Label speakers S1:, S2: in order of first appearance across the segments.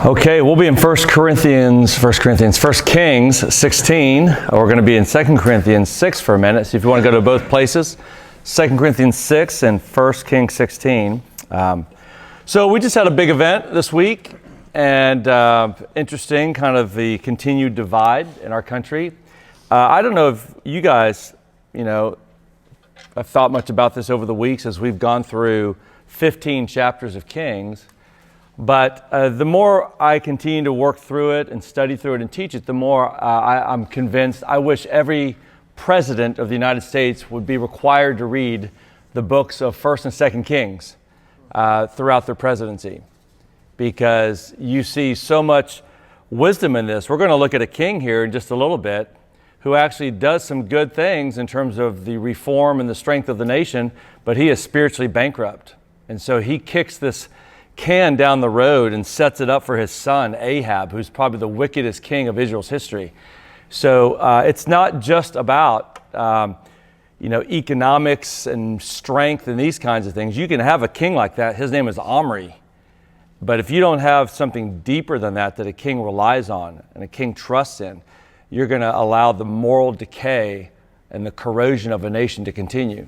S1: Okay, we'll be in 1 Kings 16. We're going to be in 2 Corinthians 6 for a minute. So if you want to go to both places, 2 Corinthians 6 and 1 Kings 16. So we just had a big event this week, and interesting, kind of the continued divide in our country. I don't know if you guys, have thought much about this over the weeks as we've gone through 15 chapters of Kings. But the more I continue to work through it and study through it and teach it, the more I'm convinced I wish every president of the United States would be required to read the books of 1st and 2nd Kings throughout their presidency, because you see so much wisdom in this. We're going to look at a king here in just a little bit who actually does some good things in terms of the reform and the strength of the nation, but he is spiritually bankrupt. And so he kicks this can down the road and sets it up for his son Ahab, who's probably the wickedest king of Israel's history. So it's not just about economics and strength and these kinds of things. You can have a king like that. His name is Omri. But if you don't have something deeper than that a king relies on and a king trusts in, you're going to allow the moral decay and the corrosion of a nation to continue.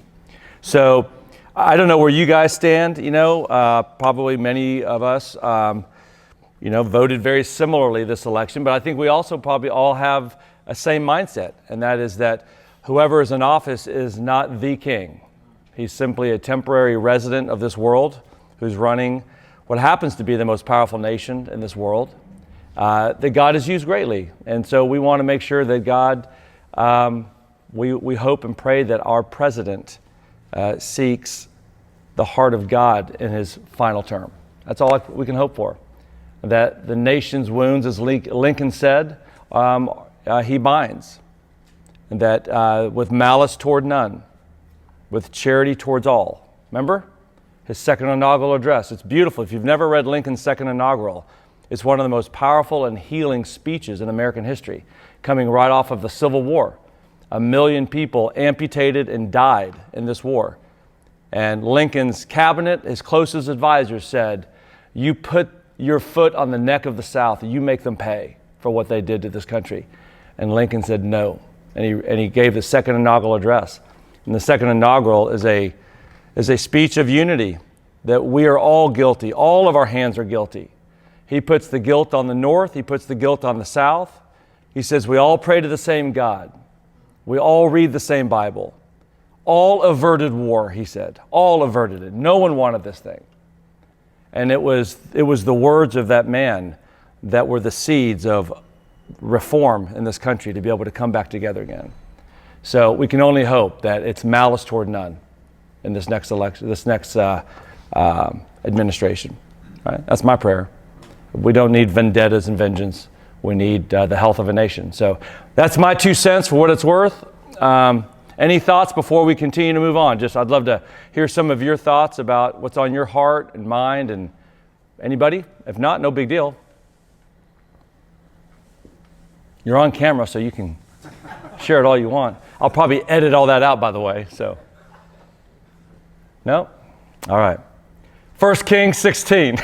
S1: So I don't know where you guys stand, probably many of us, voted very similarly this election, but I think we also probably all have a same mindset, and that is that whoever is in office is not the king. He's simply a temporary resident of this world who's running what happens to be the most powerful nation in this world, that God has used greatly. And so we want to make sure that God, we hope and pray that our president seeks the heart of God in his final term. That's all we can hope for. That the nation's wounds, as Lincoln said, he binds. And that with malice toward none, with charity towards all. Remember? His second inaugural address. It's beautiful. If you've never read Lincoln's second inaugural, it's one of the most powerful and healing speeches in American history, coming right off of the Civil War. 1 million people amputated and died in this war. And Lincoln's cabinet, his closest advisors said, you put your foot on the neck of the South, you make them pay for what they did to this country. And Lincoln said no. And he gave the second inaugural address. And the second inaugural is a speech of unity, that we are all guilty. All of our hands are guilty. He puts the guilt on the North. He puts the guilt on the South. He says we all pray to the same God. We all read the same Bible. All averted war, he said. All averted it. No one wanted this thing. And it was the words of that man that were the seeds of reform in this country to be able to come back together again. So we can only hope that it's malice toward none in this next election, this next administration. Right? That's my prayer. We don't need vendettas and vengeance. We need the health of a nation. So that's my 2 cents for what it's worth. Any thoughts before we continue to move on? I'd love to hear some of your thoughts about what's on your heart and mind. And anybody? If not, no big deal. You're on camera, so you can share it all you want. I'll probably edit all that out, by the way. So, no? All right. 1 Kings 16.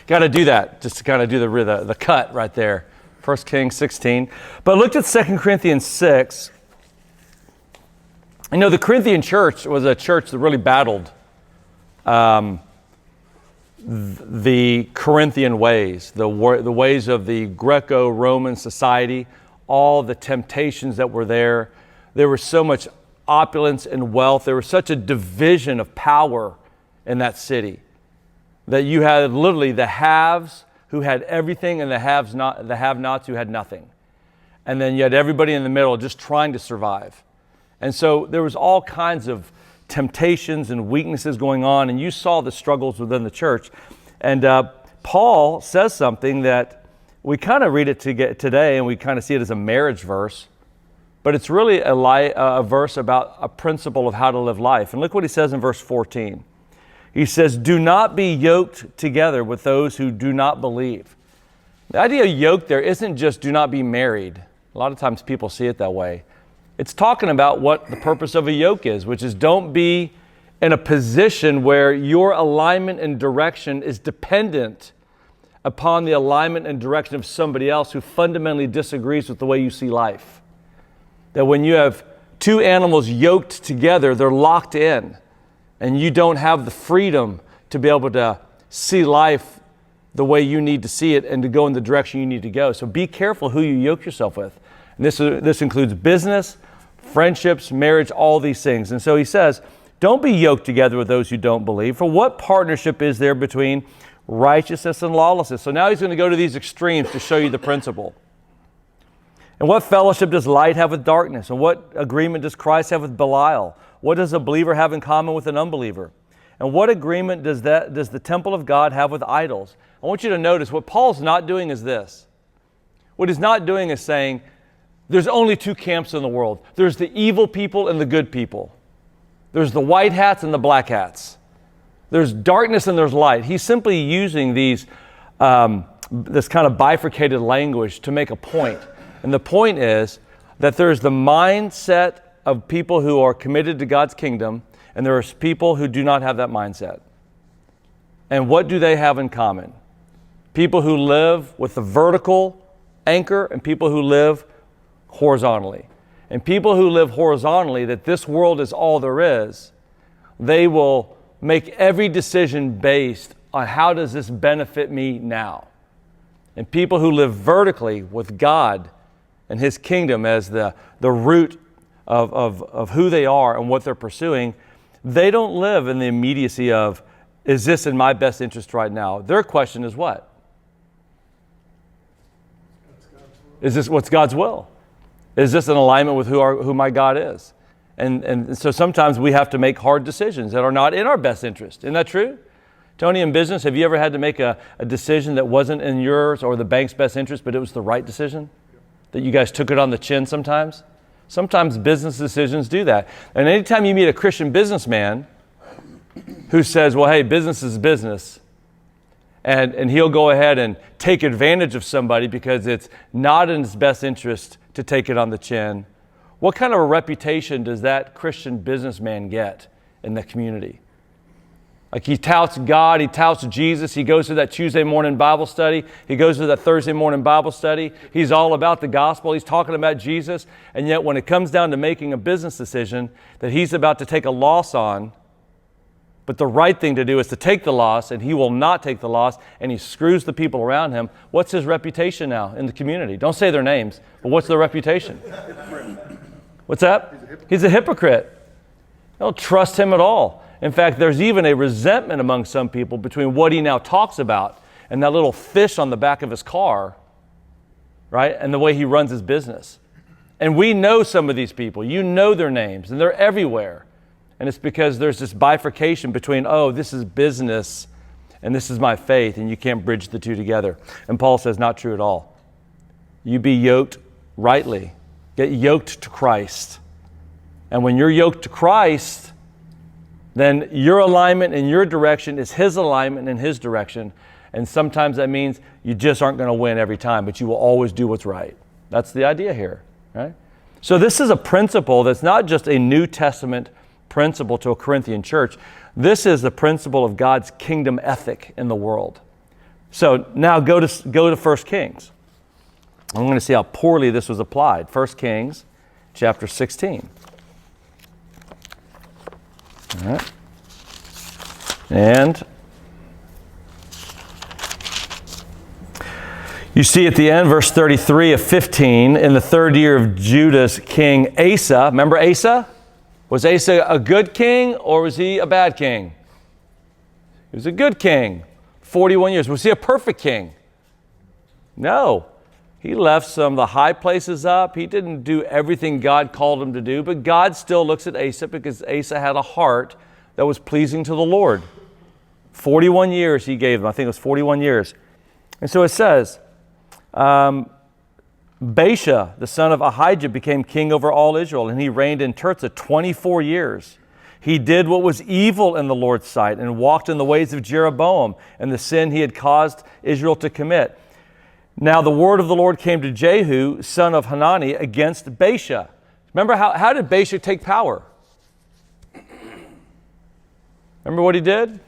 S1: Got to do that, just to kind of do the cut right there. 1 Kings 16. But look at 2 Corinthians 6. The Corinthian church was a church that really battled the Corinthian ways, the ways of the Greco-Roman society, all the temptations that were there. There was so much opulence and wealth. There was such a division of power in that city that you had literally the haves who had everything and the have-nots who had nothing. And then you had everybody in the middle just trying to survive. And so there was all kinds of temptations and weaknesses going on, and you saw the struggles within the church. And Paul says something that we kind of read it today, and we kind of see it as a marriage verse, but it's really a verse about a principle of how to live life. And look what he says in verse 14. He says, do not be yoked together with those who do not believe. The idea of yoke there isn't just do not be married. A lot of times people see it that way. It's talking about what the purpose of a yoke is, which is don't be in a position where your alignment and direction is dependent upon the alignment and direction of somebody else who fundamentally disagrees with the way you see life. That when you have two animals yoked together, they're locked in, and you don't have the freedom to be able to see life the way you need to see it and to go in the direction you need to go. So be careful who you yoke yourself with. And this includes business, friendships, marriage, all these things. And so he says, don't be yoked together with those who don't believe. For what partnership is there between righteousness and lawlessness? So now he's going to go to these extremes to show you the principle. And what fellowship does light have with darkness? And what agreement does Christ have with Belial? What does a believer have in common with an unbeliever? And what agreement does the temple of God have with idols? I want you to notice what Paul's not doing is this. What he's not doing is saying, there's only two camps in the world. There's the evil people and the good people. There's the white hats and the black hats. There's darkness and there's light. He's simply using this kind of bifurcated language to make a point. And the point is that there's the mindset of people who are committed to God's kingdom, and there's people who do not have that mindset. And what do they have in common? People who live with the vertical anchor and people who live horizontally. And people who live horizontally, that this world is all there is, they will make every decision based on how does this benefit me now. And people who live vertically with God and His kingdom as the root of who they are and what they're pursuing, they don't live in the immediacy of, is this in my best interest right now? Their question is what? Is this what's God's will? Is this in alignment with who my God is? And so sometimes we have to make hard decisions that are not in our best interest. Isn't that true? Tony, in business, have you ever had to make a decision that wasn't in yours or the bank's best interest, but it was the right decision? That you guys took it on the chin sometimes? Sometimes business decisions do that. And anytime you meet a Christian businessman who says, well, hey, business is business, and he'll go ahead and take advantage of somebody because it's not in his best interest to take it on the chin, what kind of a reputation does that Christian businessman get in the community? Like he touts God, he touts Jesus, he goes to that Tuesday morning Bible study, he goes to that Thursday morning Bible study, he's all about the gospel, he's talking about Jesus, and yet when it comes down to making a business decision that he's about to take a loss on, but the right thing to do is to take the loss, and he will not take the loss, and he screws the people around him. What's his reputation now in the community? Don't say their names, but what's their reputation? What's that? He's a hypocrite. They don't trust him at all. In fact, there's even a resentment among some people between what he now talks about and that little fish on the back of his car, right? And the way he runs his business. And we know some of these people. You know their names, and they're everywhere. And it's because there's this bifurcation between, oh, this is business and this is my faith, and you can't bridge the two together. And Paul says, not true at all. You be yoked rightly. Get yoked to Christ. And when you're yoked to Christ, then your alignment and your direction is His alignment and His direction. And sometimes that means you just aren't going to win every time, but you will always do what's right. That's the idea here, right? So this is a principle that's not just a New Testament principle to a Corinthian church. This is the principle of God's kingdom ethic in the world. So now go to 1 Kings. I'm going to see how poorly this was applied. 1 Kings chapter 16. All right. And you see at the end, verse 33 of 15, in the third year of Judah's king Asa. Remember Asa? Was Asa a good king or was he a bad king? He was a good king. 41 years. Was he a perfect king? No. He left some of the high places up. He didn't do everything God called him to do, but God still looks at Asa because Asa had a heart that was pleasing to the Lord. 41 years he gave him. I think it was 41 years. And so it says, Baasha, the son of Ahijah, became king over all Israel, and he reigned in Tirzah 24 years. He did what was evil in the Lord's sight and walked in the ways of Jeroboam and the sin he had caused Israel to commit. Now the word of the Lord came to Jehu, son of Hanani, against Baasha. Remember, how did Baasha take power? Remember what he did?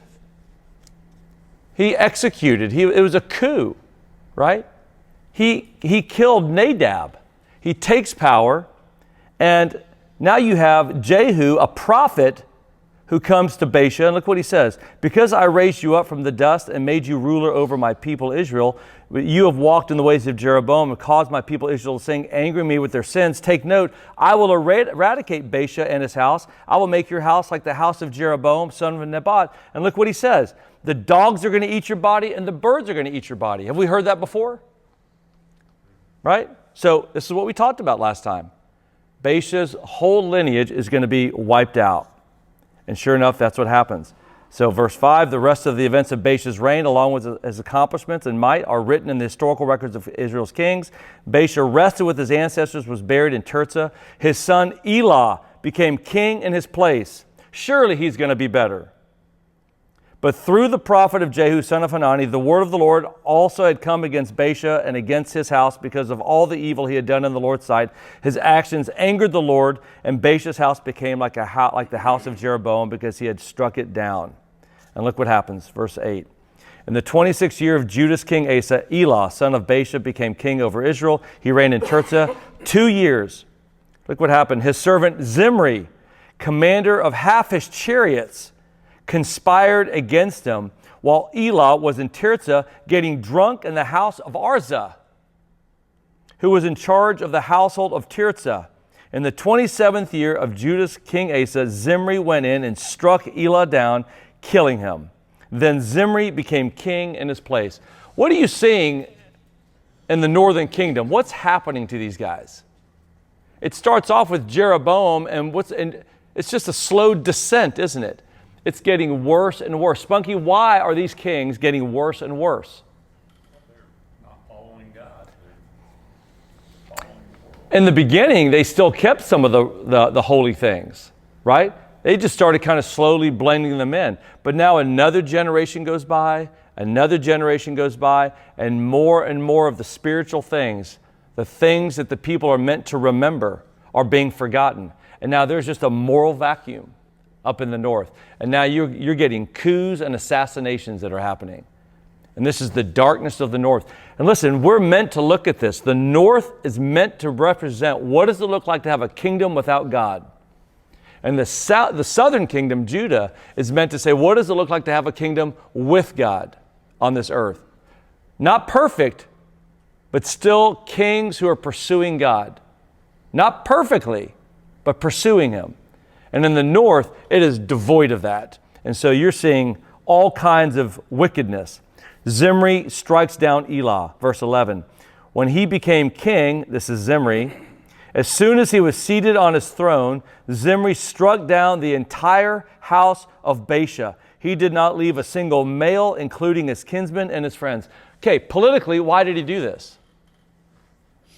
S1: He executed. It was a coup, right? He killed Nadab. He takes power, and now you have Jehu, a prophet, who comes to Baasha, and look what he says. Because I raised you up from the dust and made you ruler over my people Israel, you have walked in the ways of Jeroboam and caused my people Israel to sing, angering me with their sins. Take note, I will eradicate Baasha and his house. I will make your house like the house of Jeroboam, son of Nebat. And look what he says. The dogs are going to eat your body and the birds are going to eat your body. Have we heard that before? Right? So this is what we talked about last time. Baasha's whole lineage is going to be wiped out. And sure enough, that's what happens. So verse 5, the rest of the events of Baasha's reign, along with his accomplishments and might, are written in the historical records of Israel's kings. Baasha rested with his ancestors, was buried in Tirzah. His son Elah became king in his place. Surely he's going to be better. But through the prophet of Jehu, son of Hanani, the word of the Lord also had come against Baasha and against his house because of all the evil he had done in the Lord's sight. His actions angered the Lord, and Baasha's house became like the house of Jeroboam because he had struck it down. And look what happens, verse 8. In the 26th year of Judah's king Asa, Elah, son of Baasha, became king over Israel. He reigned in Tirzah 2 years. Look what happened. His servant Zimri, commander of half his chariots, conspired against him while Elah was in Tirzah getting drunk in the house of Arza, who was in charge of the household of Tirzah. In the 27th year of Judah's king Asa, Zimri went in and struck Elah down, killing him. Then Zimri became king in his place. What are you seeing in the northern kingdom? What's happening to these guys? It starts off with Jeroboam, and it's just a slow descent, isn't it? It's getting worse and worse. Spunky, why are these kings getting worse and worse?
S2: They're not following God. They're following the world.
S1: In the beginning, they still kept some of the holy things, right? They just started kind of slowly blending them in. But now another generation goes by, another generation goes by, and more of the spiritual things, the things that the people are meant to remember, are being forgotten. And now there's just a moral vacuum up in the north. And now you're getting coups and assassinations that are happening. And this is the darkness of the north. And listen, we're meant to look at this. The north is meant to represent what does it look like to have a kingdom without God. And the southern kingdom, Judah, is meant to say, what does it look like to have a kingdom with God on this earth? Not perfect, but still kings who are pursuing God. Not perfectly, but pursuing Him. And in the north, it is devoid of that. And so you're seeing all kinds of wickedness. Zimri strikes down Elah, verse 11. When he became king, this is Zimri, as soon as he was seated on his throne, Zimri struck down the entire house of Baasha. He did not leave a single male, including his kinsmen and his friends. Okay, politically, why did he do this?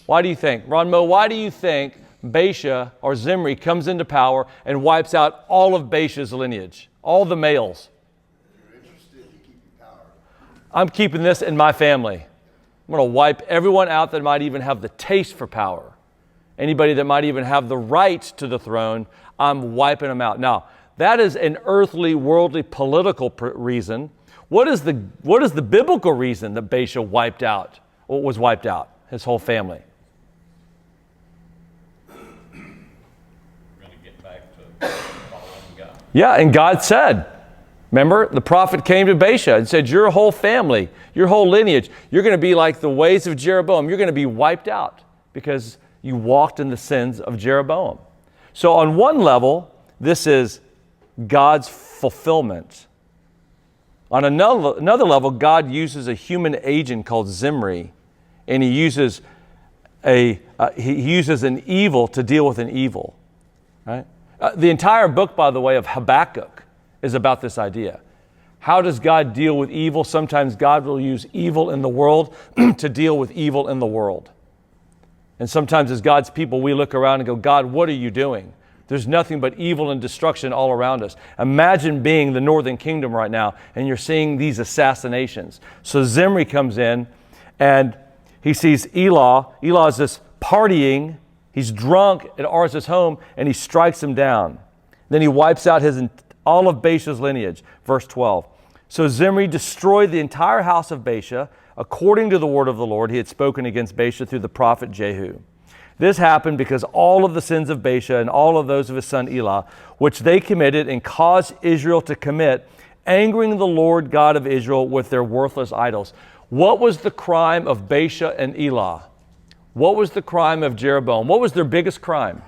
S1: Why do you think? Ron Mo, why do you think Baasha or Zimri comes into power and wipes out all of Baasha's lineage, all the males?
S3: You're interested in keeping power.
S1: I'm keeping this in my family. I'm going to wipe everyone out that might even have the taste for power. Anybody that might even have the right to the throne, I'm wiping them out. Now, that is an earthly, worldly, political reason. What is the biblical reason that Baasha was wiped out, his whole family? Yeah, and God said, remember, the prophet came to Baasha and said, your whole family, your whole lineage, you're going to be like the ways of Jeroboam. You're going to be wiped out because you walked in the sins of Jeroboam. So on one level, this is God's fulfillment. On another level, God uses a human agent called Zimri, and he uses an evil to deal with an evil, right? The entire book, by the way, of Habakkuk is about this idea. How does God deal with evil? Sometimes God will use evil in the world to deal with evil in the world. And sometimes as God's people, we look around and go, God, what are you doing? There's nothing but evil and destruction all around us. Imagine being the northern kingdom right now, and you're seeing these assassinations. So Zimri comes in, and he sees Elah. Elah is this partying. He's drunk at Arza's home, and he strikes him down. Then he wipes out all of Baasha's lineage. Verse 12. So Zimri destroyed the entire house of Baasha, according to the word of the Lord he had spoken against Baasha through the prophet Jehu. This happened because all of the sins of Baasha and all of those of his son Elah, which they committed and caused Israel to commit, angering the Lord God of Israel with their worthless idols. What was the crime of Baasha and Elah? What was the crime of Jeroboam? What was their biggest crime?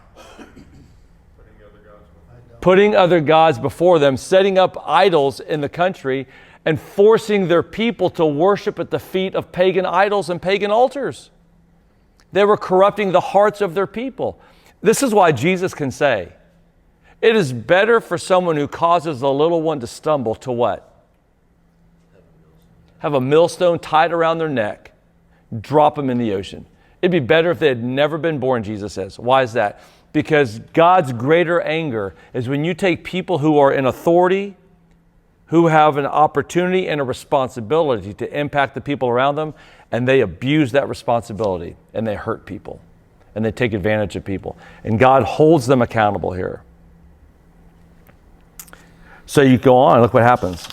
S1: Putting other gods before them, setting up idols in the country, and forcing their people to worship at the feet of pagan idols and pagan altars. They were corrupting the hearts of their people. This is why Jesus can say, it is better for someone who causes the little one to stumble to what? Have a millstone tied around their neck, drop them in the ocean. It'd be better if they had never been born, Jesus says. Why is that? Because God's greater anger is when you take people who are in authority, who have an opportunity and a responsibility to impact the people around them, and they abuse that responsibility, and they hurt people, and they take advantage of people. And God holds them accountable here. So you go on, look what happens.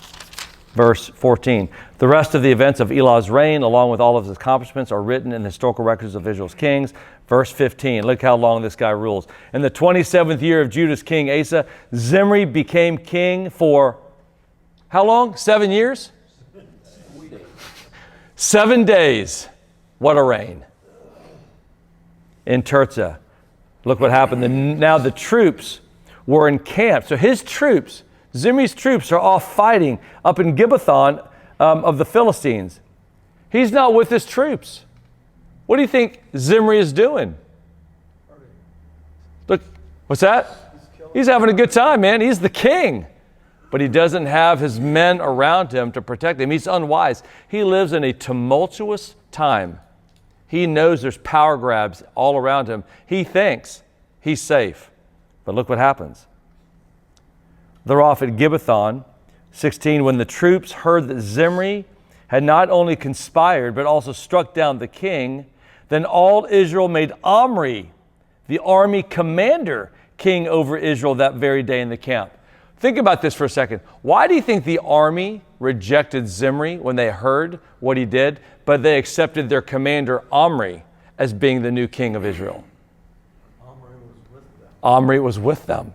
S1: Verse 14. The rest of the events of Elah's reign, along with all of his accomplishments, are written in the historical records of Israel's kings. Verse 15. Look how long this guy rules. In the 27th year of Judah's king Asa, Zimri became king for how long? 7 years? 7 days. What a reign. In Tirzah. Look what happened. Now the troops were encamped. So his troops, Zimri's troops, are all fighting up in Gibbethon of the Philistines. He's not with his troops. What do you think Zimri is doing? Look, what's that? He's having a good time, man. He's the king. But he doesn't have his men around him to protect him. He's unwise. He lives in a tumultuous time. He knows there's power grabs all around him. He thinks he's safe. But look what happens. They're off at Gibbethon, 16, when the troops heard that Zimri had not only conspired, but also struck down the king, then all Israel made Omri, the army commander, king over Israel that very day in the camp. Think about this for a second. Why do you think the army rejected Zimri when they heard what he did, but they accepted their commander Omri as being the new king of Israel? Omri was with them.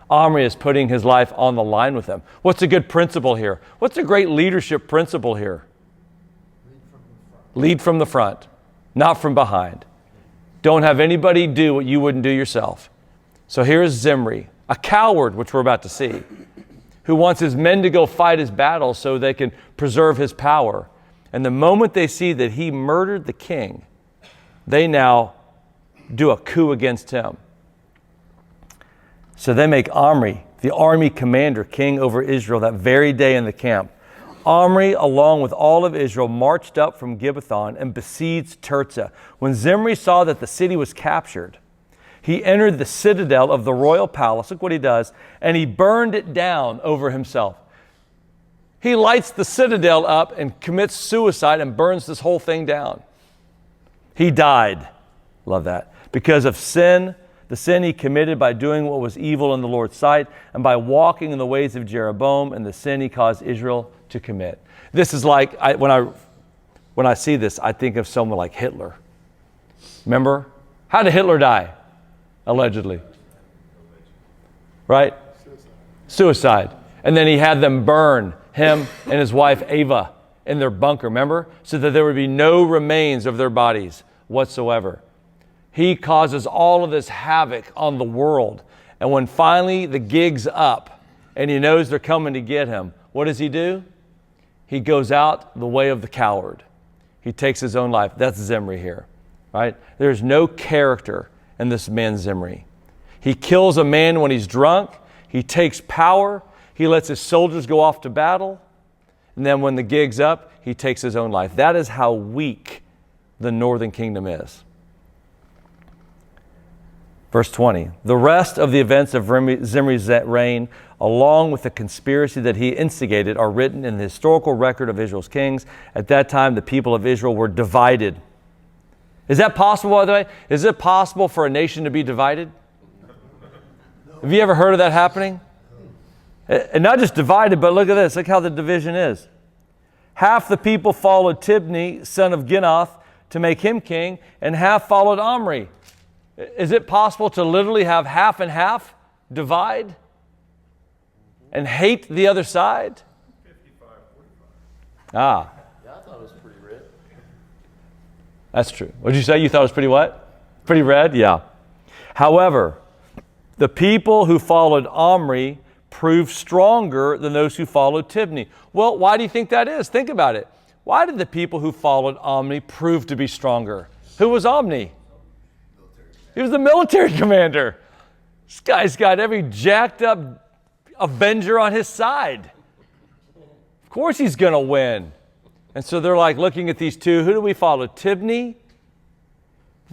S1: Omri is putting his life on the line with them. What's a good principle here? What's a great leadership principle here? Lead from the front, not from behind. Don't have anybody do what you wouldn't do yourself. So here's Zimri, a coward, which we're about to see, who wants his men to go fight his battles so they can preserve his power. And the moment they see that he murdered the king, they now do a coup against him. So they make Omri, the army commander, king over Israel that very day in the camp. Omri, along with all of Israel, marched up from Gibbethon and besieged Tirzah. When Zimri saw that the city was captured, he entered the citadel of the royal palace. Look what he does. And he burned it down over himself. He lights the citadel up and commits suicide and burns this whole thing down. He died. Love that. Because of sin, the sin he committed by doing what was evil in the Lord's sight, and by walking in the ways of Jeroboam, and the sin he caused Israel to commit. This is like, when I see this, I think of someone like Hitler. Remember? How did Hitler die? Allegedly. Right? Suicide. And then he had them burn him and his wife Ava in their bunker, remember? So that there would be no remains of their bodies whatsoever. He causes all of this havoc on the world. And when finally the gig's up and he knows they're coming to get him, what does he do? He goes out the way of the coward. He takes his own life. That's Zimri here, right? There's no character in this man Zimri. He kills a man when he's drunk. He takes power. He lets his soldiers go off to battle. And then when the gig's up, he takes his own life. That is how weak the northern kingdom is. Verse 20, the rest of the events of Zimri's reign, along with the conspiracy that he instigated, are written in the historical record of Israel's kings. At that time, the people of Israel were divided. Is that possible, by the way? Is it possible for a nation to be divided? Have you ever heard of that happening? And not just divided, but look at this. Look how the division is. Half the people followed Tibni, son of Ginath, to make him king, and half followed Omri. Is it possible to literally have half and half divide and hate the other side?
S2: 55, 45.
S1: Ah.
S3: Yeah, I thought it was pretty red.
S1: That's true. What did you say? You thought it was pretty what? Pretty red? Yeah. However, the people who followed Omri proved stronger than those who followed Tibni. Well, why do you think that is? Think about it. Why did the people who followed Omri prove to be stronger? Who was Omri? He was the military commander. This guy's got every jacked up Avenger on his side. Of course he's going to win. And so they're like looking at these two. Who do we follow? Tibni,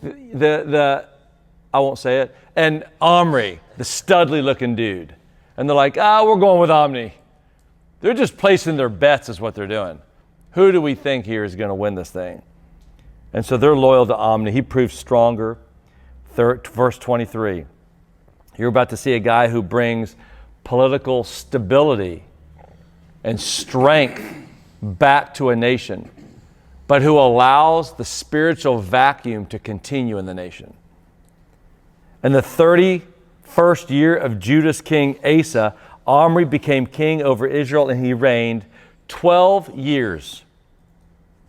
S1: I won't say it, and Omri, the studly looking dude. And they're like, we're going with Omri. They're just placing their bets is what they're doing. Who do we think here is going to win this thing? And so they're loyal to Omri. He proves stronger. Verse 23. You're about to see a guy who brings political stability and strength back to a nation, but who allows the spiritual vacuum to continue in the nation. In the 31st year of Judah's king Asa, Omri became king over Israel, and he reigned 12 years.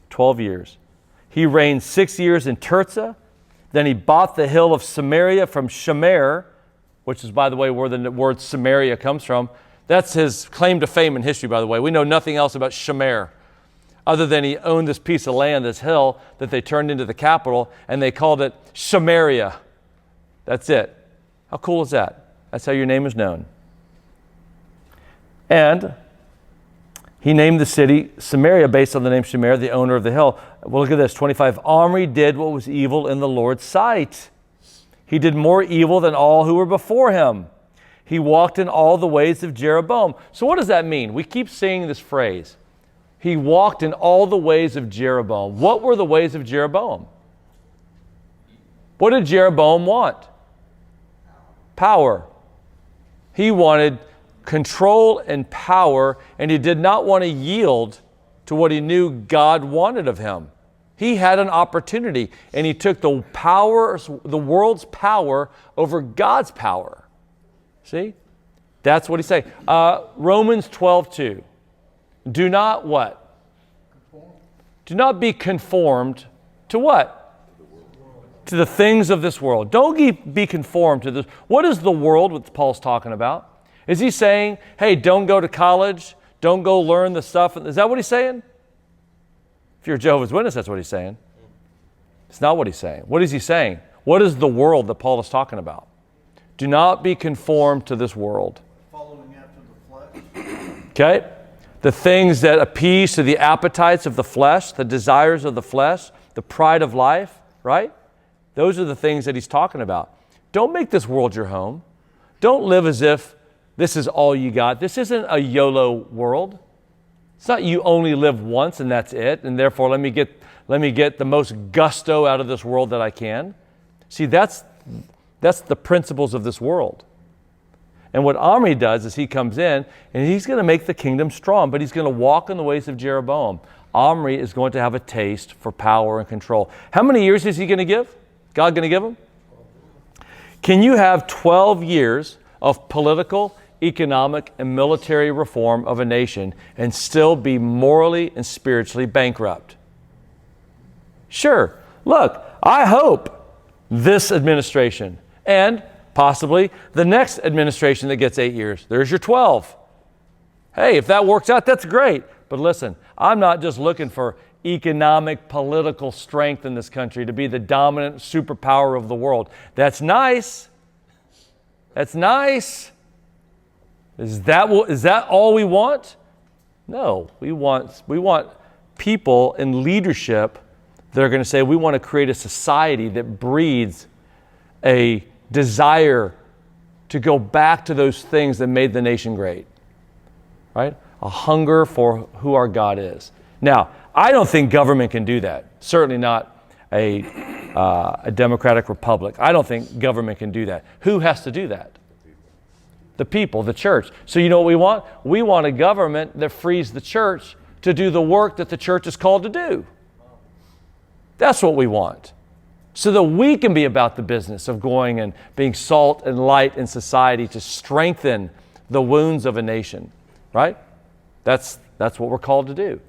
S1: 12 years. He reigned 6 years in Tirzah. Then he bought the hill of Samaria from Shemer, which is, by the way, where the word Samaria comes from. That's his claim to fame in history, by the way. We know nothing else about Shemer, other than he owned this piece of land, this hill, that they turned into the capital, and they called it Samaria. That's it. How cool is that? That's how your name is known. And he named the city Samaria based on the name Shemer, the owner of the hill. Well, look at this, 25. Omri did what was evil in the Lord's sight. He did more evil than all who were before him. He walked in all the ways of Jeroboam. So what does that mean? We keep saying this phrase. He walked in all the ways of Jeroboam. What were the ways of Jeroboam? What did Jeroboam want? Power. He wanted control and power, and he did not want to yield to what he knew God wanted of him. He had an opportunity, and he took the power, the world's power, over God's power. See? That's what he's saying. Romans 12:2. Do not what? Conform. Do not be conformed to what? To the things of this world. Don't be conformed to this. What is the world, what Paul's talking about? Is he saying, hey, don't go to college, don't go learn the stuff? Is that what he's saying? If you're a Jehovah's Witness, that's what he's saying. It's not what he's saying. What is he saying? What is the world that Paul is talking about? Do not be conformed to this world.
S3: Following after the flesh.
S1: Okay? The things that appease to the appetites of the flesh, the desires of the flesh, the pride of life, right? Those are the things that he's talking about. Don't make this world your home. Don't live as if this is all you got. This isn't a YOLO world. It's not you only live once and that's it, and therefore let me get the most gusto out of this world that I can. See, that's the principles of this world. And what Omri does is he comes in and he's going to make the kingdom strong, but he's going to walk in the ways of Jeroboam. Omri is going to have a taste for power and control. How many years is he going to give? God going to give him? Can you have 12 years of political, economic, and military reform of a nation and still be morally and spiritually bankrupt? Sure. Look, I hope this administration and possibly the next administration that gets 8 years, there's your 12. Hey, if that works out, that's great. But listen, I'm not just looking for economic, political strength in this country to be the dominant superpower of the world. That's nice. That's nice. Is that all we want? No, we want people in leadership that are going to say we want to create a society that breeds a desire to go back to those things that made the nation great, right? A hunger for who our God is. Now, I don't think government can do that. Certainly not a democratic republic. I don't think government can do that. Who has to do that? the people, the church. So you know what we want? We want a government that frees the church to do the work that the church is called to do. That's what we want. So that we can be about the business of going and being salt and light in society to strengthen the wounds of a nation, right? That's what we're called to do.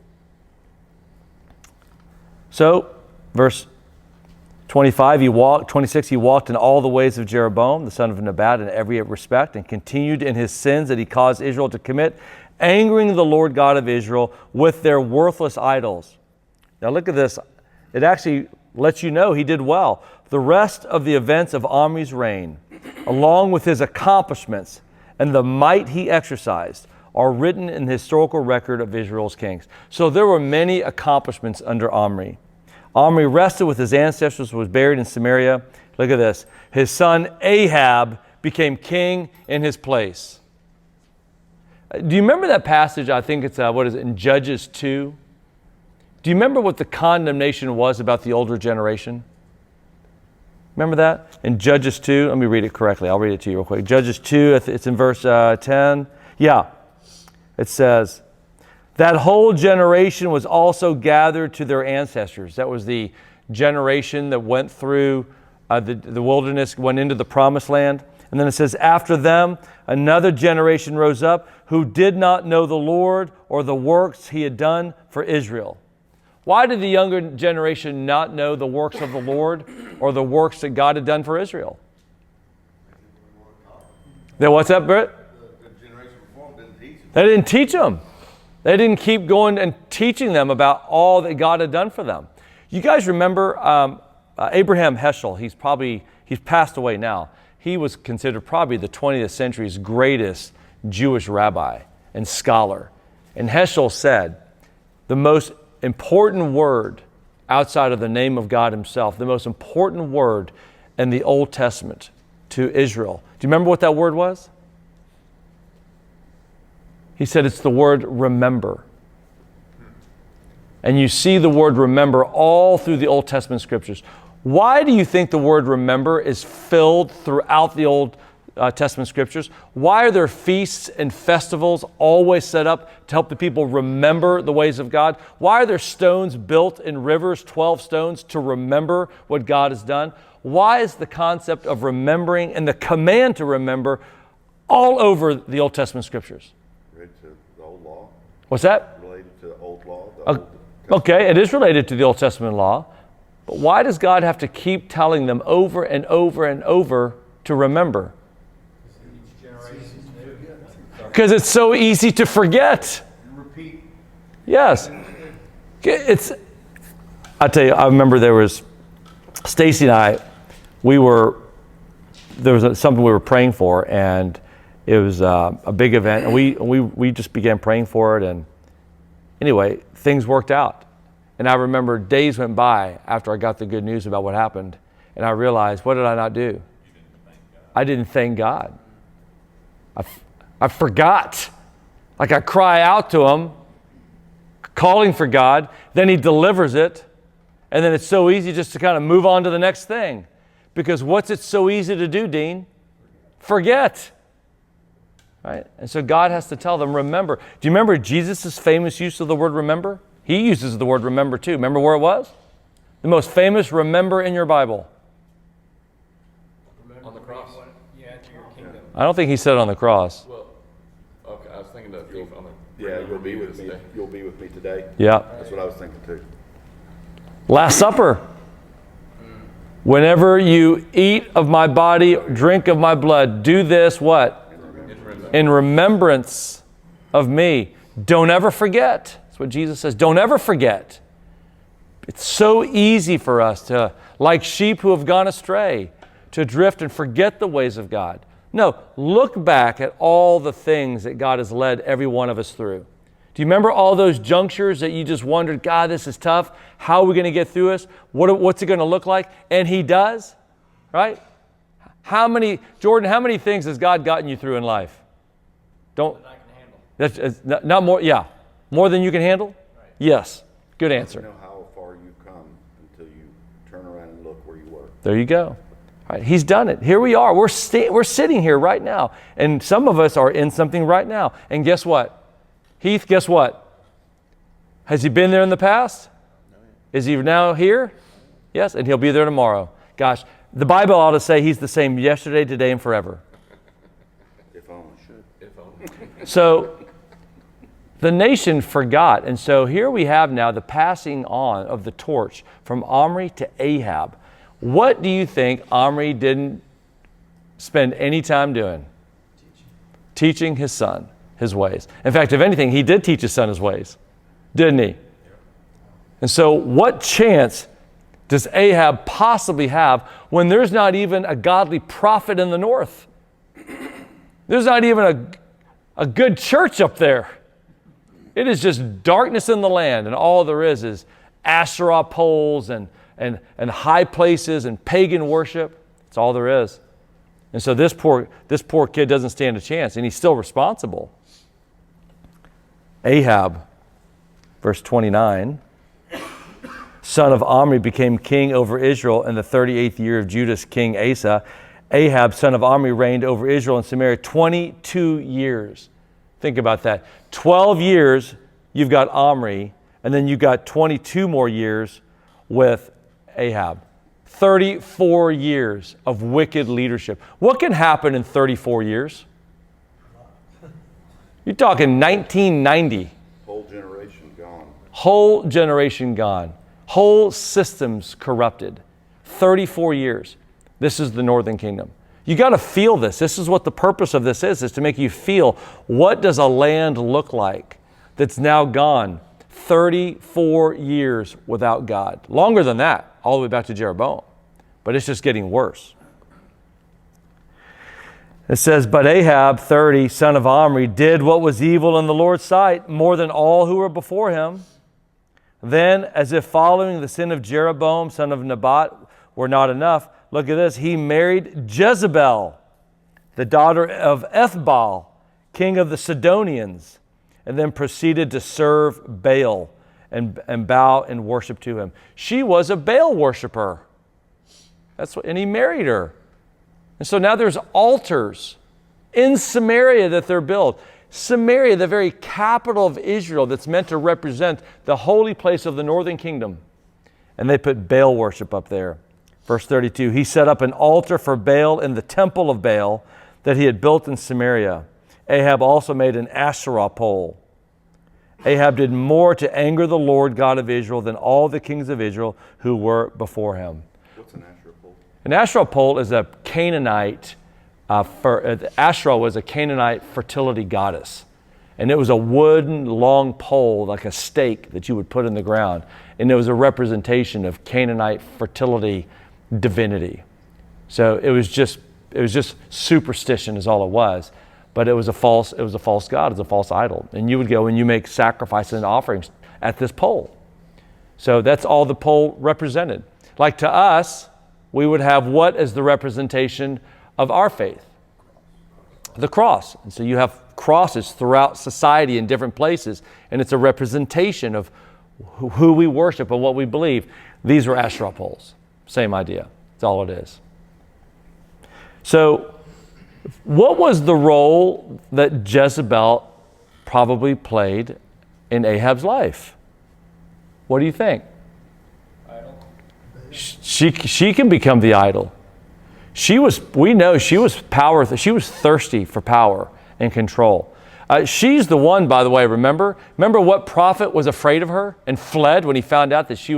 S1: So, verse 25, 26, he walked in all the ways of Jeroboam, the son of Nebat, in every respect, and continued in his sins that he caused Israel to commit, angering the Lord God of Israel with their worthless idols. Now look at this. It actually lets you know he did well. The rest of the events of Omri's reign, along with his accomplishments and the might he exercised, are written in the historical record of Israel's kings. So there were many accomplishments under Omri. Omri rested with his ancestors, was buried in Samaria. Look at this. His son Ahab became king in his place. Do you remember that passage? I think it's, in Judges 2? Do you remember what the condemnation was about the older generation? Remember that? In Judges 2, let me read it correctly. I'll read it to you real quick. Judges 2, it's in verse 10. Yeah, it says, that whole generation was also gathered to their ancestors. That was the generation that went through the wilderness, went into the promised land. And then it says, after them, another generation rose up who did not know the Lord or the works he had done for Israel. Why did the younger generation not know the works of the Lord or the works that God had done for Israel? What's that, Britt?
S4: The generation before them didn't teach them.
S1: They didn't teach them. They didn't keep going and teaching them about all that God had done for them. You guys remember Abraham Heschel? He's passed away now. He was considered probably the 20th century's greatest Jewish rabbi and scholar. And Heschel said, the most important word outside of the name of God himself, the most important word in the Old Testament to Israel. Do you remember what that word was? He said it's the word remember. And you see the word remember all through the Old Testament scriptures. Why do you think the word remember is filled throughout the Old Testament scriptures? Why are there feasts and festivals always set up to help the people remember the ways of God? Why are there stones built in rivers, 12 stones, to remember what God has done? Why is the concept of remembering and the command to remember all over the Old Testament scriptures?
S4: Related to the old law.
S1: What's that?
S4: Related to the old law.
S1: Okay, it is related to the Old Testament law. But why does God have to keep telling them over and over and over to remember? Because it's so easy to forget.
S3: Repeat.
S1: Yes. I tell you, I remember there was, Stacy and I, there was something we were praying for, and it was a big event, and we just began praying for it, and anyway, things worked out. And I remember days went by after I got the good news about what happened, and I realized, what did I not do? I didn't thank God. I forgot. Like I cry out to him, calling for God, then he delivers it, and then it's so easy just to kind of move on to the next thing. Because what's it so easy to do, Dean? Forget. Right? And so God has to tell them, remember. Do you remember Jesus' famous use of the word remember? He uses the word remember too. Remember where it was? The most famous remember in your Bible.
S5: On the cross. Yeah, to your kingdom.
S1: I don't think he said it on the cross.
S5: Well, okay, I was thinking that thief on the.
S4: Yeah, you'll be with me.
S5: today.
S4: You'll be with me today.
S1: Yeah.
S4: That's what I was thinking too.
S1: Last Supper. Whenever you eat of my body, drink of my blood, do this what? In remembrance of me. Don't ever forget. That's what Jesus says. Don't ever forget. It's so easy for us to, like sheep who have gone astray, to drift and forget the ways of God. No, look back at all the things that God has led every one of us through. Do you remember all those junctures that you just wondered, God, this is tough. How are we going to get through this? What's it going to look like? And he does, right? Jordan, how many things has God gotten you through in life? That I can handle. That's not more, yeah. More than you can handle? Right. Yes. Good answer.
S4: You know how far you've come until you turn around and look where you were.
S1: There you go. Right? He's done it. Here we are. We're sitting here right now. And some of us are in something right now. And guess what? Heath, guess what? Has he been there in the past? Is he now here? Yes, and he'll be there tomorrow. Gosh, the Bible ought to say he's the same yesterday, today, and forever.
S4: If only.
S5: If only.
S1: So the nation forgot. And so here we have now the passing on of the torch from Omri to Ahab. What do you think Omri didn't spend any time doing? Teaching his son his ways. In fact, if anything, he did teach his son his ways, didn't he? And so what chance does Ahab possibly have when there's not even a godly prophet in the north? There's not even a good church up there. It is just darkness in the land, and all there is Asherah poles and high places and pagan worship. That's all there is. And so this poor kid doesn't stand a chance, and he's still responsible. Ahab, verse 29, son of Omri, became king over Israel in the 38th year of Judah's king Asa. Ahab, son of Omri, reigned over Israel and Samaria 22 years. Think about that. 12 years, you've got Omri, and then you've got 22 more years with Ahab. 34 years of wicked leadership. What can happen in 34 years? You're talking 1990.
S4: Whole generation gone.
S1: Whole generation gone. Whole systems corrupted. 34 years. This is the northern kingdom. You got to feel this. This is what the purpose of this is to make you feel, what does a land look like that's now gone 34 years without God? Longer than that, all the way back to Jeroboam. But it's just getting worse. It says, but Ahab, 30, son of Omri, did what was evil in the Lord's sight more than all who were before him. Then, as if following the sin of Jeroboam, son of Nebat, were not enough, look at this. He married Jezebel, the daughter of Ethbaal, king of the Sidonians, and then proceeded to serve Baal and bow and worship to him. She was a Baal worshiper. And he married her. And so now there's altars in Samaria that they're built. Samaria, the very capital of Israel that's meant to represent the holy place of the northern kingdom. And they put Baal worship up there. Verse 32, he set up an altar for Baal in the temple of Baal that he had built in Samaria. Ahab also made an Asherah pole. Ahab did more to anger the Lord God of Israel than all the kings of Israel who were before him.
S4: What's an Asherah pole?
S1: An Asherah pole is a Canaanite, Asherah was a Canaanite fertility goddess. And it was a wooden long pole, like a stake that you would put in the ground. And it was a representation of Canaanite fertility divinity. So it was just superstition is all it was. But it was a false god, it was a false idol. And you would go and you make sacrifices and offerings at this pole. So that's all the pole represented. Like to us, we would have what is the representation of our faith? The cross. And so you have crosses throughout society in different places, and it's a representation of who we worship and what we believe. These were Asherah poles. Same idea. That's all it is. So what was the role that Jezebel probably played in Ahab's life? What do you think?
S5: Idol.
S1: She can become the idol. We know she was thirsty for power and control. She's the one, by the way, remember what prophet was afraid of her and fled when he found out that she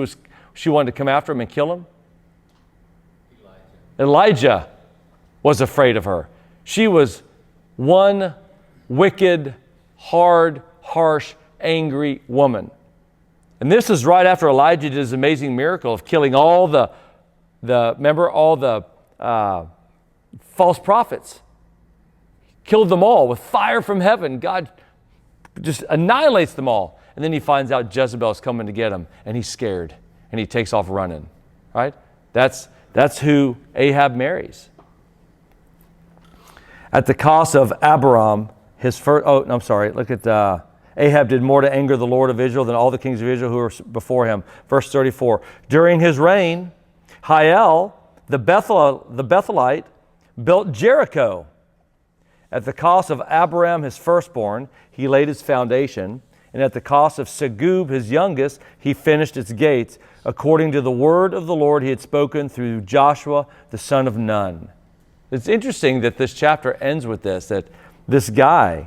S1: wanted to come after him and kill him? Elijah was afraid of her. She was one wicked, hard, harsh, angry woman. And this is right after Elijah did his amazing miracle of killing all the false prophets. Killed them all with fire from heaven. God just annihilates them all. And then he finds out Jezebel is coming to get him, and he's scared, and he takes off running. Right? That's who Ahab marries. At the cost of Abiram, look at Ahab did more to anger the Lord of Israel than all the kings of Israel who were before him. Verse 34, during his reign, Hiel, the Bethelite built Jericho. At the cost of Abiram, his firstborn, he laid its foundation, and at the cost of Segub, his youngest, he finished its gates, according to the word of the Lord he had spoken through Joshua, the son of Nun. It's interesting that this chapter ends with this, that this guy,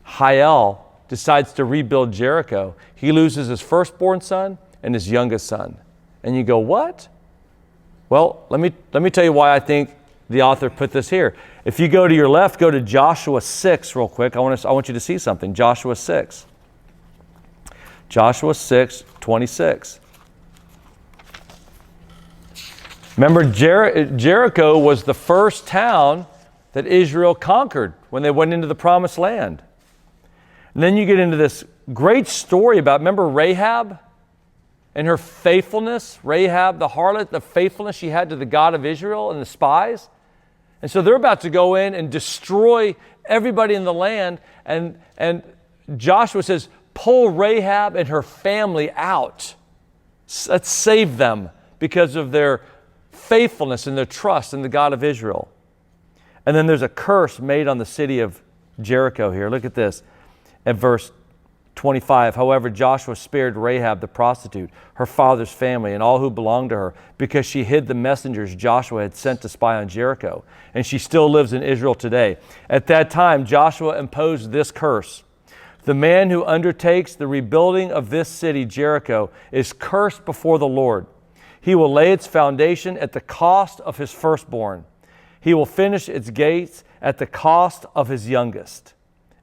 S1: Hiel, decides to rebuild Jericho. He loses his firstborn son and his youngest son. And you go, what? Well, let me tell you why I think the author put this here. If you go to your left, go to Joshua 6 real quick. I want you to see something. Joshua 6. Joshua 6:26. Remember, Jericho was the first town that Israel conquered when they went into the promised land. And then you get into this great story about, remember Rahab and her faithfulness? Rahab, the harlot, the faithfulness she had to the God of Israel and the spies. And so they're about to go in and destroy everybody in the land. And Joshua says, pull Rahab and her family out. Let's save them because of their faithfulness and their trust in the God of Israel. And then there's a curse made on the city of Jericho here. Look at this at verse 25. However, Joshua spared Rahab the prostitute, her father's family, and all who belonged to her, because she hid the messengers Joshua had sent to spy on Jericho. And she still lives in Israel today. At that time, Joshua imposed this curse. The man who undertakes the rebuilding of this city, Jericho, is cursed before the Lord. He will lay its foundation at the cost of his firstborn. He will finish its gates at the cost of his youngest.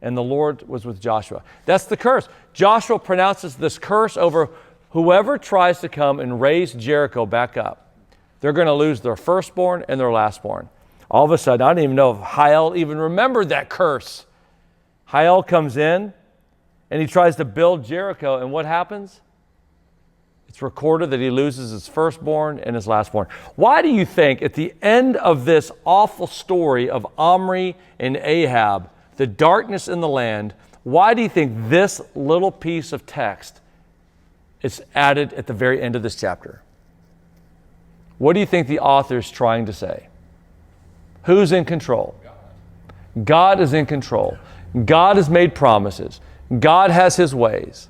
S1: And the Lord was with Joshua. That's the curse. Joshua pronounces this curse over whoever tries to come and raise Jericho back up. They're going to lose their firstborn and their lastborn. All of a sudden, I don't even know if Hiel even remembered that curse. Hiel comes in and he tries to build Jericho. And what happens? It's recorded that he loses his firstborn and his lastborn. Why do you think at the end of this awful story of Omri and Ahab, the darkness in the land, why do you think this little piece of text is added at the very end of this chapter? What do you think the author is trying to say? Who's in control? God is in control. God has made promises. God has his ways.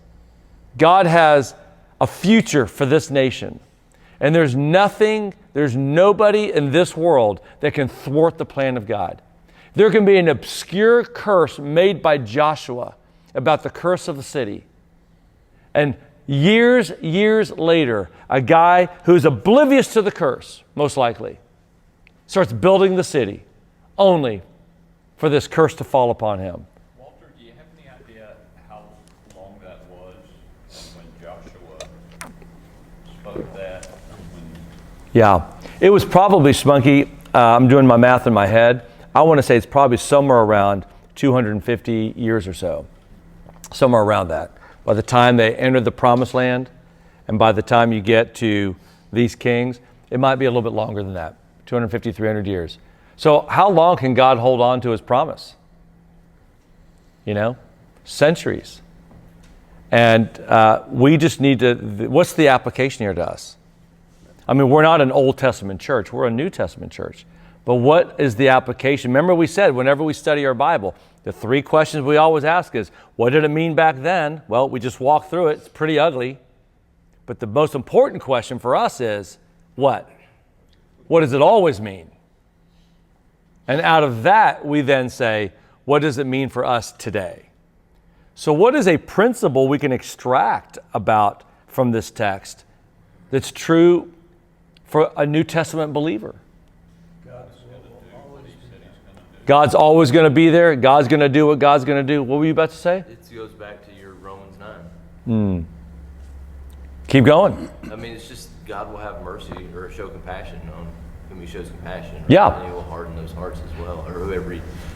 S1: God has a future for this nation. And there's nobody in this world that can thwart the plan of God. There can be an obscure curse made by Joshua about the curse of the city. And years later, a guy who's oblivious to the curse, most likely, starts building the city only for this curse to fall upon him.
S2: Walter, do you have any idea how long that was when Joshua spoke that?
S1: Yeah, it was probably, Spunky, I'm doing my math in my head, I want to say it's probably somewhere around 250 years or so. Somewhere around that. By the time they entered the promised land, and by the time you get to these kings, it might be a little bit longer than that, 250, 300 years. So how long can God hold on to his promise? You know, centuries. And we just need to, what's the application here to us? I mean, we're not an Old Testament church, we're a New Testament church. But what is the application? Remember we said, whenever we study our Bible, the three questions we always ask is, what did it mean back then? Well, we just walked through it. It's pretty ugly. But the most important question for us is, what? What does it always mean? And out of that, we then say, what does it mean for us today? So what is a principle we can extract about from this text that's true for a New Testament believer? God's always going to be there. God's going to do what God's going to do. What were you about to say?
S5: It goes back to your Romans 9.
S1: Keep going.
S5: I mean, it's just God will have mercy or show compassion on whom he shows compassion.
S1: Yeah.
S5: And he will harden those hearts as well, or whoever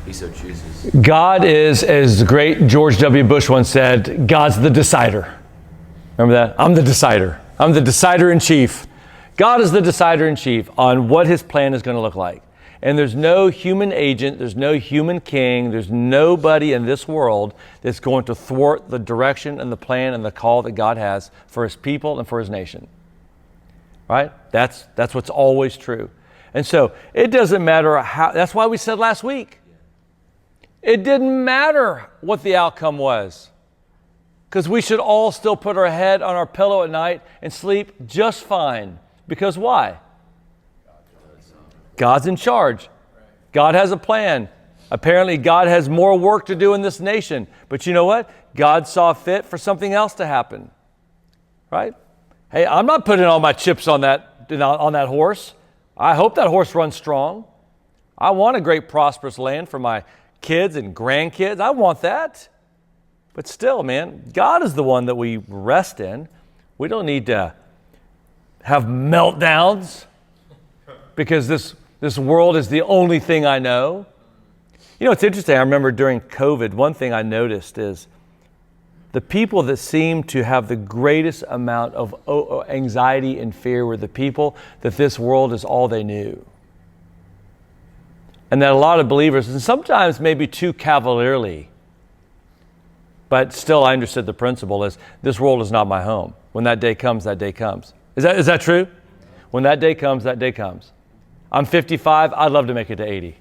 S5: he so chooses.
S1: God is, as the great George W. Bush once said, God's the decider. Remember that? I'm the decider. I'm the decider in chief. God is the decider in chief on what his plan is going to look like. And there's no human agent, there's no human king, there's nobody in this world that's going to thwart the direction and the plan and the call that God has for his people and for his nation. Right? That's what's always true. And so it doesn't matter how, that's why we said last week, it didn't matter what the outcome was, because we should all still put our head on our pillow at night and sleep just fine. Because why? God's in charge. God has a plan. Apparently, God has more work to do in this nation. But you know what? God saw fit for something else to happen. Right? Hey, I'm not putting all my chips on that horse. I hope that horse runs strong. I want a great, prosperous land for my kids and grandkids. I want that. But still, man, God is the one that we rest in. We don't need to have meltdowns because this world is the only thing I know. You know, it's interesting. I remember during COVID, one thing I noticed is the people that seemed to have the greatest amount of anxiety and fear were the people that this world is all they knew. And that a lot of believers, and sometimes maybe too cavalierly, but still I understood the principle is this world is not my home. When that day comes, that day comes. Is that true? When that day comes, that day comes. I'm 55. I'd love to make it to 80.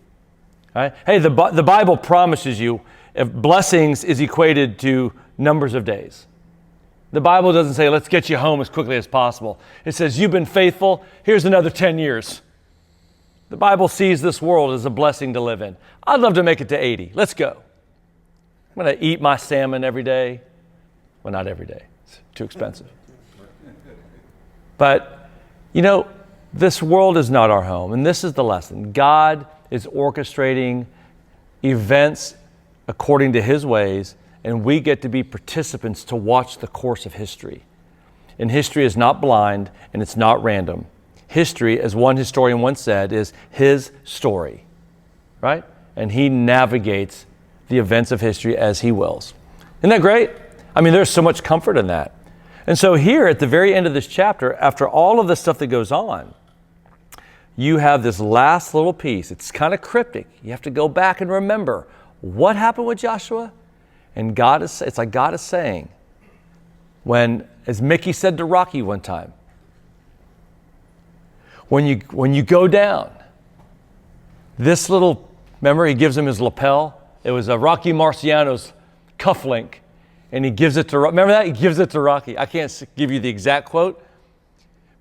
S1: All right? Hey, the Bible promises you if blessings is equated to numbers of days. The Bible doesn't say, let's get you home as quickly as possible. It says, you've been faithful. Here's another 10 years. The Bible sees this world as a blessing to live in. I'd love to make it to 80. Let's go. I'm going to eat my salmon every day. Well, not every day. It's too expensive. But, you know, this world is not our home. And this is the lesson. God is orchestrating events according to his ways, and we get to be participants to watch the course of history. And history is not blind, and it's not random. History, as one historian once said, is his story, right? And he navigates the events of history as he wills. Isn't that great? I mean, there's so much comfort in that. And so here at the very end of this chapter, after all of the stuff that goes on, you have this last little piece. It's kind of cryptic. You have to go back and remember what happened with Joshua. And it's like God is saying, when, as Mickey said to Rocky one time, when you go down, this little, remember he gives him his lapel? It was a Rocky Marciano's cufflink, and he gives it to, remember that? He gives it to Rocky. I can't give you the exact quote,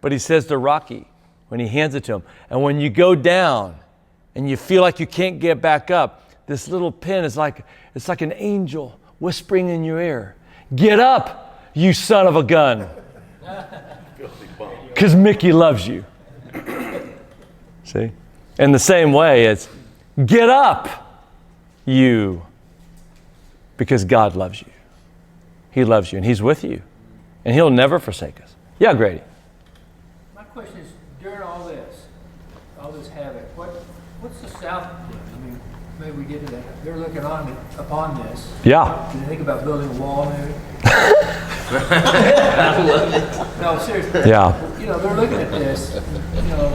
S1: but he says to Rocky, when he hands it to him, and when you go down and you feel like you can't get back up, this little pin is it's like an angel whispering in your ear. Get up, you son of a gun. Because Mickey loves you. See? In the same way, it's get up, you, because God loves you. He loves you, and he's with you, and he'll never forsake us. Yeah, Grady.
S6: My question is, during all this havoc, what's the South doing? I mean, maybe we get to that. They're looking upon this.
S1: Yeah.
S6: Do they think about building a wall, maybe? No, seriously.
S1: Yeah.
S6: You know, they're looking at this. You know,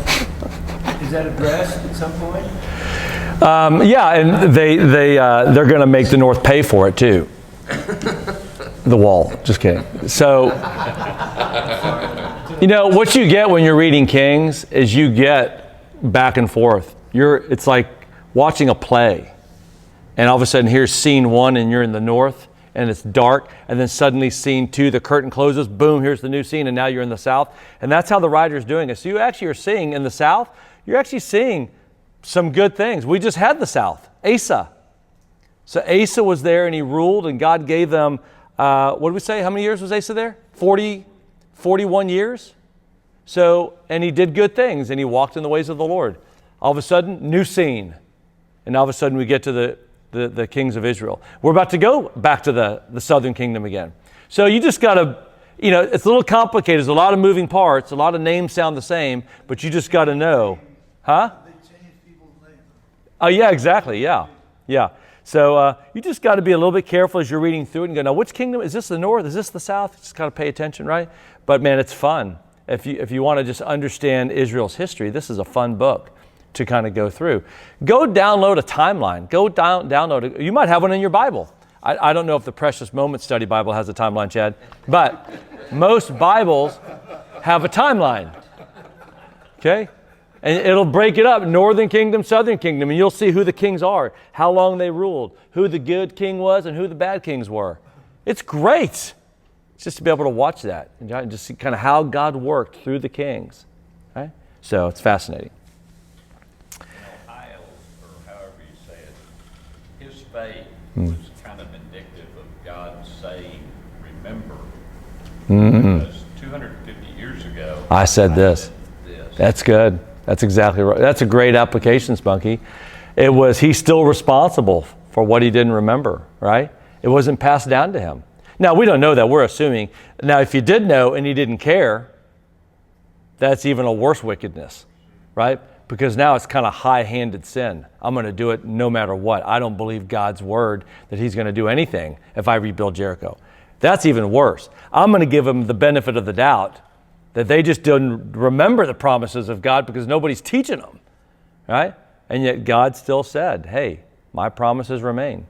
S6: is that addressed at some point?
S1: Yeah, and they're going to make the North pay for it too. The wall. Just kidding. So, you know, what you get when you're reading Kings is you get back and forth. It's like watching a play. And all of a sudden here's scene 1 and you're in the north and it's dark. And then suddenly scene 2, the curtain closes. Boom, here's the new scene. And now you're in the south. And that's how the writer's doing it. So you actually are seeing in the south, you're actually seeing some good things. We just had the south, Asa. So Asa was there and he ruled and God gave them, what did we say? How many years was Asa there? 41 years. So, and he did good things and he walked in the ways of the Lord. All of a sudden, new scene. And all of a sudden we get to the kings of Israel. We're about to go back to the southern kingdom again. So you just got to, you know, it's a little complicated. There's a lot of moving parts. A lot of names sound the same, but you just got to know. Huh?
S3: They change people's names.
S1: Oh, yeah, exactly. Yeah. Yeah. So you just got to be a little bit careful as you're reading through it and go, now, which kingdom? Is this the north? Is this the south? Just got to pay attention, right? But, man, it's fun. If you want to just understand Israel's history, this is a fun book to kind of go through. Go download a timeline. Go download it. You might have one in your Bible. I don't know if the Precious Moments Study Bible has a timeline, Chad, but most Bibles have a timeline. Okay? And it'll break it up, northern kingdom, southern kingdom, and you'll see who the kings are, how long they ruled, who the good king was and who the bad kings were. It's great. It's just to be able to watch that and just see kind of how God worked through the kings. Right? So it's fascinating.
S2: Ohio, or however you say it, his faith was kind of indicative of God saying, remember. Because 250 years ago,
S1: I said this.
S2: this.
S1: That's good. That's exactly right. That's a great application, Spunky. It was, he's still responsible for what he didn't remember, right? It wasn't passed down to him. Now, we don't know that. We're assuming. Now, if you did know and he didn't care, that's even a worse wickedness, right? Because now it's kind of high-handed sin. I'm going to do it no matter what. I don't believe God's word that he's going to do anything if I rebuild Jericho. That's even worse. I'm going to give them the benefit of the doubt that they just didn't remember the promises of God because nobody's teaching them, right? And yet God still said, hey, my promises remain.